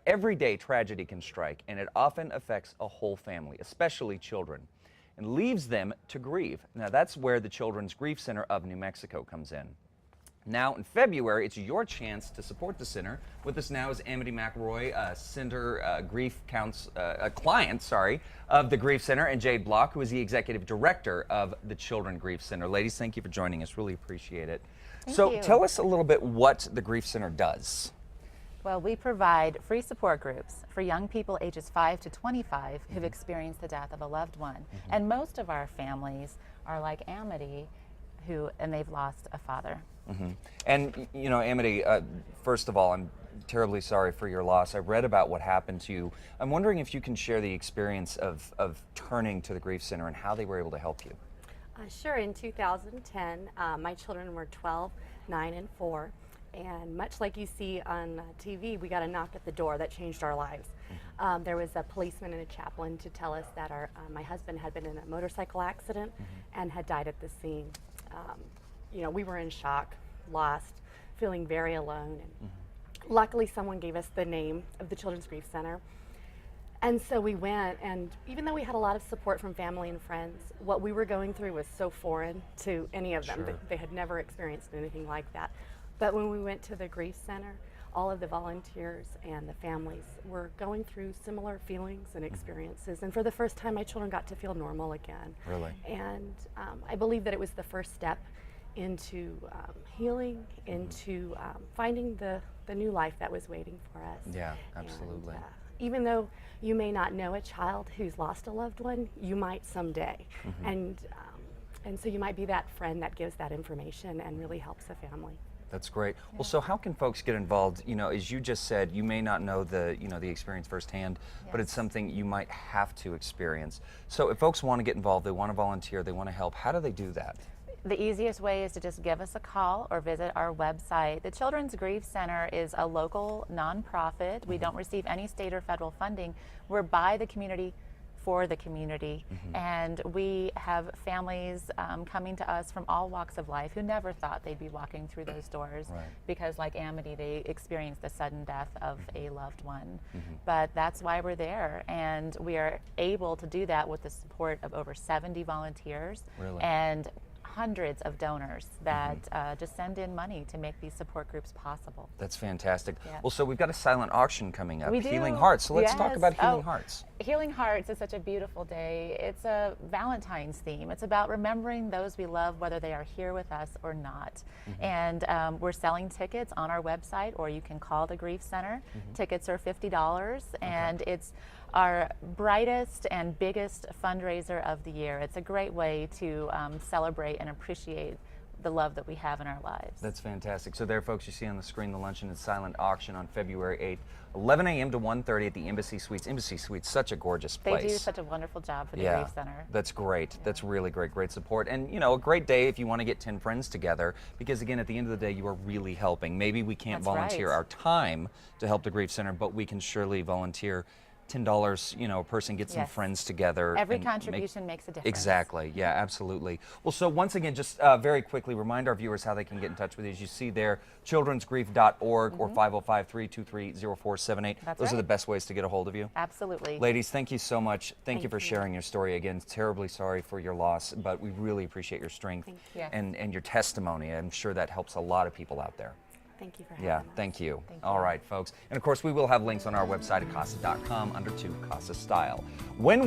Every day tragedy can strike, and it often affects a whole family, especially children, and leaves them to grieve. Now, that's where the Children's Grief Center of New Mexico comes in. Now, in February, it's your chance to support the center. With us now is Amity McElroy, client of the Grief Center, and Jade Block, who is the executive director of the Children's Grief Center. Ladies, thank you for joining us. Really appreciate it. Thank you. Tell us a little bit what the Grief Center does. Well, we provide free support groups for young people ages 5 to 25 who've experienced the death of a loved one. And most of our families are like Amity, and they've lost a father. And, you know, Amity, first of all, I'm terribly sorry for your loss. I read about what happened to you. I'm wondering if you can share the experience of turning to the Grief Center and how they were able to help you. Sure. In 2010, my children were 12, 9, and 4. And much like you see on TV, we got a knock at the door that changed our lives. There was a policeman and a chaplain to tell us that my husband had been in a motorcycle accident and had died at the scene. You know, we were in shock, lost, feeling very alone. And luckily, someone gave us the name of the Children's Grief Center. And so we went, and even though we had a lot of support from family and friends, what we were going through was so foreign to any of them. Sure. They had never experienced anything like that. But when we went to the Grief Center, all of the volunteers and the families were going through similar feelings and experiences. And for the first time, my children got to feel normal again. Really? And I believe that it was the first step into healing, into finding the new life that was waiting for us. Yeah, absolutely. And, even though you may not know a child who's lost a loved one, you might someday. And so you might be that friend that gives that information and really helps a family. That's great. Well, so how can folks get involved? You know, as you just said, you may not know the experience firsthand, but it's something you might have to experience. So if folks want to get involved, they want to volunteer, they want to help, how do they do that? The easiest way is to just give us a call or visit our website. The Children's Grief Center is a local nonprofit. We don't receive any state or federal funding. We're by the community, for the community, and we have families coming to us from all walks of life who never thought they'd be walking through those doors because, like Amity, they experienced the sudden death of a loved one. But that's why we're there, and we are able to do that with the support of over 70 volunteers and hundreds of donors that just send in money to make these support groups possible. That's fantastic. Yeah. Well, so we've got a silent auction coming up, We do. Healing Hearts. So let's talk Yes. about Healing Hearts. Healing Hearts is such a beautiful day. It's a Valentine's theme. It's about remembering those we love, whether they are here with us or not. And we're selling tickets on our website, or you can call the Grief Center. Tickets are $50, and it's our brightest and biggest fundraiser of the year. It's a great way to celebrate and appreciate the love that we have in our lives. That's fantastic. So there, folks, you see on the screen the luncheon and silent auction on February 8th, 11 a.m. to 1:30 at the Embassy Suites. Embassy Suites, such a gorgeous place. They do such a wonderful job for the Grief Center. That's great. That's really great support. And, you know, a great day if you want to get 10 friends together, because, again, at the end of the day, you are really helping. Maybe we can't volunteer our time to help the Grief Center, but we can surely volunteer $10, you know, a person gets some friends together. Every contribution makes a difference. Exactly. Yeah, absolutely. Well, so once again, just very quickly remind our viewers how they can get in touch with you. As you see there, childrensgrief.org or 505-323-0478. Those are the best ways to get a hold of you. Absolutely. Ladies, thank you so much. Thank you for sharing your story. Again, terribly sorry for your loss, but we really appreciate your strength and your testimony. I'm sure that helps a lot of people out there. Thank you for having us. Thank you. All right, folks. And of course, we will have links on our website at casa.com under 2 Casa Style. When